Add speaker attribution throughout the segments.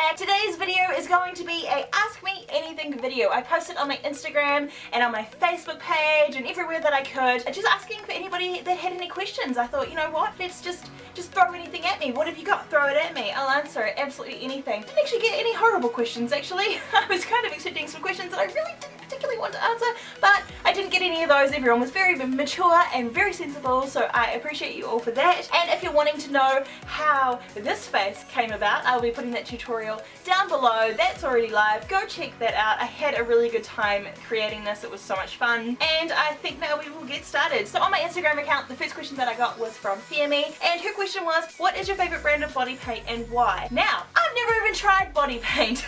Speaker 1: back. Today's video is going to be a Ask Me Anything video. I posted on my Instagram and on my Facebook page and everywhere that I could, just asking for anybody that had any questions. I thought, you know what, let's just throw anything at me. What have you got? Throw it at me. I'll answer it, absolutely anything. Didn't actually get any horrible questions actually. I was kind of expecting some questions that I really didn't particularly want to answer, but I didn't get any of those. Everyone was very mature and very sensible, so I appreciate you all for that. And if you're wanting to know how this face came about, I'll be putting that tutorial down below. That's already live. Go check that out. I had a really good time creating this. It was so much fun, and I think now we will get started. So on my Instagram account, the first question that I got was from Femi, and her question was, what is your favorite brand of body paint and why? Now, I've never even tried body paint.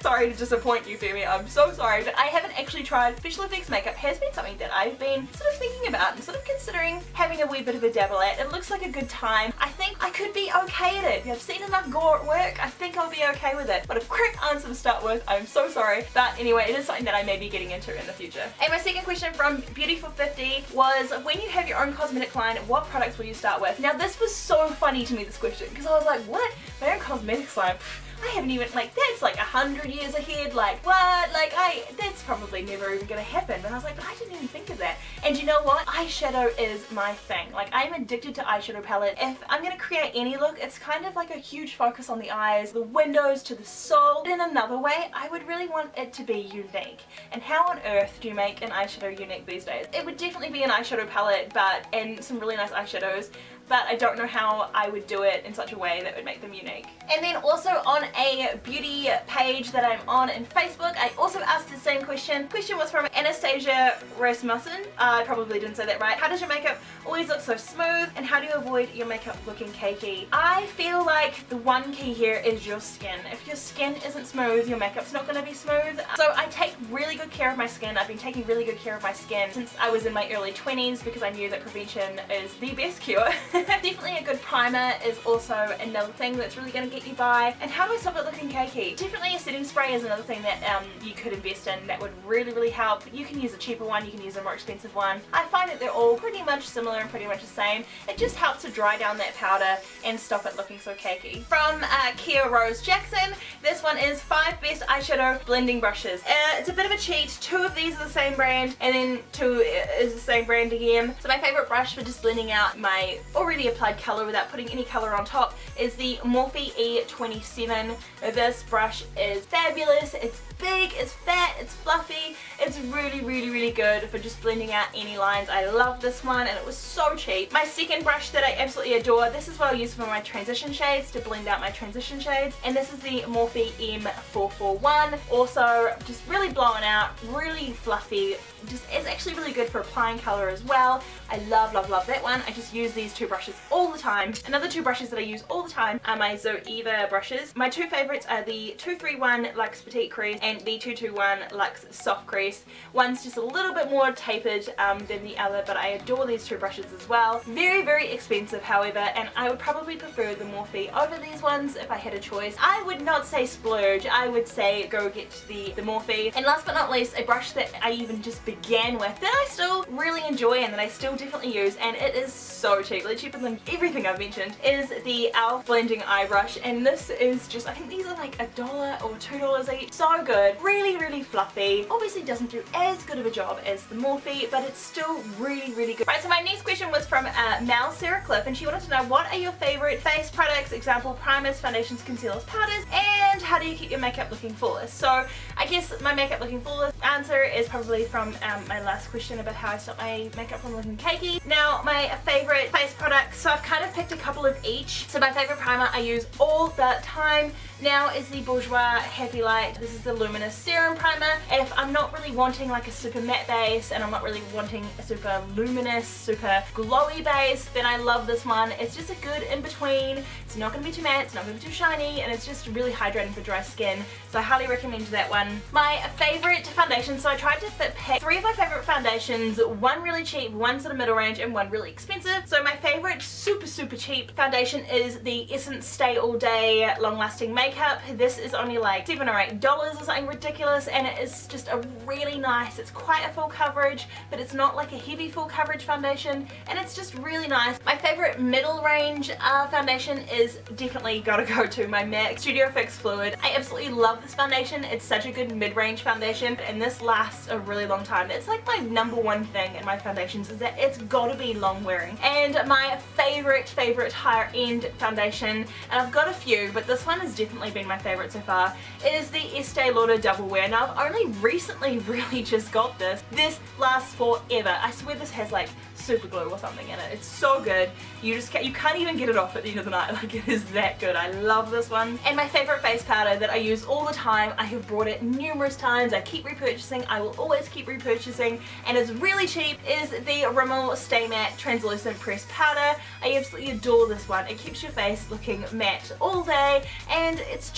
Speaker 1: Sorry to disappoint you, Femi, I'm so sorry, but I haven't actually tried. Special effects makeup has been something that I've been sort of thinking about and sort of considering having a wee bit of a dabble at. It looks like a good time. I think I could be okay at it. I've seen enough gore at work, I think I'll be okay with it. But a quick answer to start with, I'm so sorry. But anyway, it is something that I may be getting into in the future. And my second question from Beauty450 was, when you have your own cosmetic line, what products will you start with? Now this was so funny to me, this question, because I was like, what? My own cosmetics line? I haven't even, like, that's like 100 years ahead, like, what? Like, that's probably never even gonna happen. And I was like, but I didn't even think of that. And you know what? Eyeshadow is my thing. Like, I'm addicted to eyeshadow palette. If I'm gonna create any look, it's kind of like a huge focus on the eyes, the windows to the soul. But in another way, I would really want it to be unique. And how on earth do you make an eyeshadow unique these days? It would definitely be an eyeshadow palette, and some really nice eyeshadows. But I don't know how I would do it in such a way that would make them unique. And then also on a beauty page that I'm on in Facebook, I also asked the same question. Question was from Anastasia Rasmussen. I probably didn't say that right. How does your makeup always look so smooth, and how do you avoid your makeup looking cakey? I feel like the one key here is your skin. If your skin isn't smooth, your makeup's not going to be smooth. So I take really good care of my skin. I've been taking really good care of my skin since I was in my early 20s because I knew that prevention is the best cure. Definitely a good primer is also another thing that's really going to get you by. And how do I stop it looking cakey? Definitely a setting spray is another thing that you could invest in that would really help. You can use a cheaper one, you can use a more expensive one. I find that they're all pretty much similar and pretty much the same. It just helps to dry down that powder and stop it looking so cakey. From Kia Rose Jackson, this one is 5 best eyeshadow blending brushes. It's a bit of a cheat. 2 of these are the same brand, and then 2 is the same brand again. So my favorite brush for just blending out my already applied color without putting any color on top is the Morphe E27. This brush is fabulous. It's big, it's fat, it's fluffy. It's really good for just blending out any lines. I love this one, and it was so cheap. My second brush that I absolutely adore, this is what I use for my transition shades, to blend out my transition shades, and this is the Morphe M441. Also just really blowing out, really fluffy. It's actually really good for applying color as well. I love that one. I just use these 2 brushes all the time. Another 2 brushes that I use all the time are my Zoeva brushes. My 2 favorites are the 231 Luxe Petite Crease and the 221 Luxe Soft Crease. One's just a little bit more tapered than the other, but I adore these 2 brushes as well. Very expensive, however, and I would probably prefer the Morphe over these ones if I had a choice. I would not say splurge, I would say go get the Morphe. And last but not least, a brush that I even just began with that I still really enjoy and that I still definitely use, and it is so cheap, like cheaper than everything I've mentioned, is the e.l.f. blending eye brush. And this is just, I think these are like $1 or $2 each. So good, really fluffy. Obviously doesn't do as good of a job as the Morphe, but it's still really good. Right, so my next question was from Mel Sarah Cliff, and she wanted to know, what are your favorite face products, example primers, foundations, concealers, powders, and how do you keep your makeup looking flawless? So I guess my makeup looking flawless answer is probably from my last question about how I stop my makeup from looking cakey. Now my favorite face products, so I've kind of picked a couple of each. So my favorite primer I use all the time now is the Bourjois Happy Light. This is the Luminous Serum Primer. If I'm not really wanting like a super matte base, and I'm not really wanting a super luminous, super glowy base, then I love this one. It's just a good in-between. It's not going to be too matte, it's not going to be too shiny, and it's just really hydrating for dry skin. So I highly recommend that one. My favorite foundation, so I tried to pick 3 of my favorite foundations, one really cheap, one sort of middle range, and one really expensive. So my favorite super cheap foundation is the Essence Stay All Day Long Lasting Makeup makeup. This is only like $7 or $8 or something ridiculous, and it is just a really nice, it's quite a full coverage, but it's not like a heavy full coverage foundation, and it's just really nice. My favorite middle range foundation is definitely gotta go to my MAC Studio Fix Fluid. I absolutely love this foundation. It's such a good mid-range foundation, and this lasts a really long time. It's like my #1 thing in my foundations is that it's gotta be long wearing. And my favorite higher end foundation, and I've got a few, but this one has definitely been my favorite so far, is the Estee Lauder Double Wear. Now I've only recently really just got this. This lasts forever. I swear this has like super glue or something in it. It's so good. You can't even get it off at the end of the night. Like, it is that good. I love this one. And my favorite face powder that I use all the time, I have brought it numerous times. I keep repurchasing. I will always keep repurchasing, and it's really cheap, is the Rimmel Stay Matte Translucent Pressed Powder. I absolutely adore this one. It keeps your face looking matte all day, and it's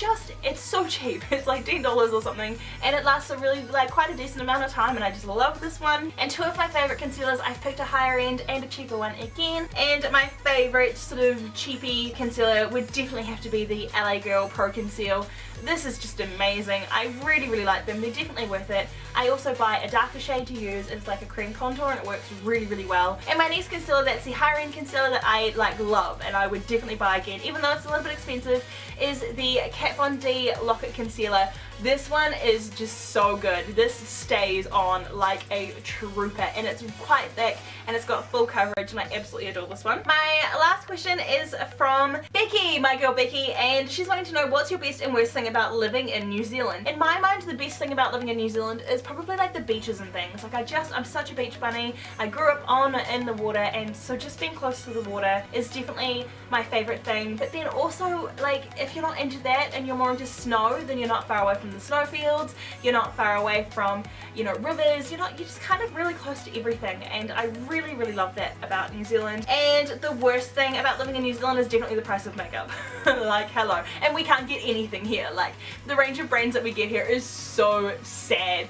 Speaker 1: so cheap. It's like $10 or something, and it lasts a really, like, quite a decent amount of time, and I just love this one. And two of my favorite concealers, I've picked a higher end and a cheaper one again, and my favorite sort of cheapy concealer would definitely have to be the LA Girl Pro Conceal. This is just amazing. I really like them. They're definitely worth it. I also buy a darker shade to use. It's like a cream contour, and it works really well. And my next concealer, that's the higher end concealer that I like love, and I would definitely buy again, even though it's a little bit expensive, is the Kat Von D Lock-It Concealer. This one is just so good. This stays on like a trooper, and it's quite thick, and it's got full coverage, and I absolutely adore this one. My last question is from Becky, my girl Becky, and she's wanting to know, what's your best and worst thing about living in New Zealand? In my mind, the best thing about living in New Zealand is probably like the beaches and things. Like, I'm such a beach bunny. I grew up in the water, and so just being close to the water is definitely my favorite thing. But then also, like, if you're not into that and you're more into snow, then you're not far away from the snowfields, you're not far away from, you know, rivers, you're just kind of really close to everything, and I really love that about New Zealand. And the worst thing about living in New Zealand is definitely the price of makeup. Like, hello. And we can't get anything here. Like, the range of brands that we get here is so sad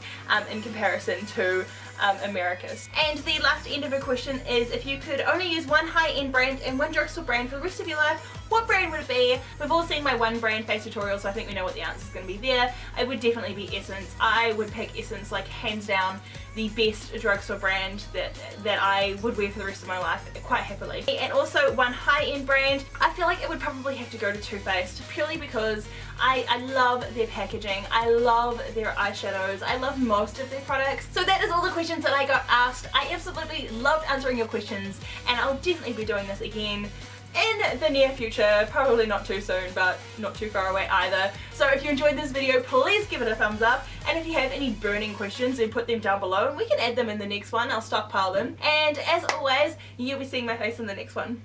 Speaker 1: in comparison to America's. And the last end of her question is, if you could only use one high-end brand and one drugstore brand for the rest of your life, what brand would it be? We've all seen my one brand face tutorial, so I think we know what the answer is going to be there. It would definitely be Essence. I would pick Essence, like, hands down the best drugstore brand that I would wear for the rest of my life quite happily. And also one high-end brand, I feel like it would probably have to go to Too Faced, purely because I love their packaging, I love their eyeshadows, I love most of their products. So that is all the questions that I got asked. I absolutely loved answering your questions, and I'll definitely be doing this again in the near future, probably not too soon, but not too far away either. So if you enjoyed this video, please give it a thumbs up, and if you have any burning questions, then put them down below and we can add them in the next one. I'll stockpile them, and as always, you'll be seeing my face in the next one.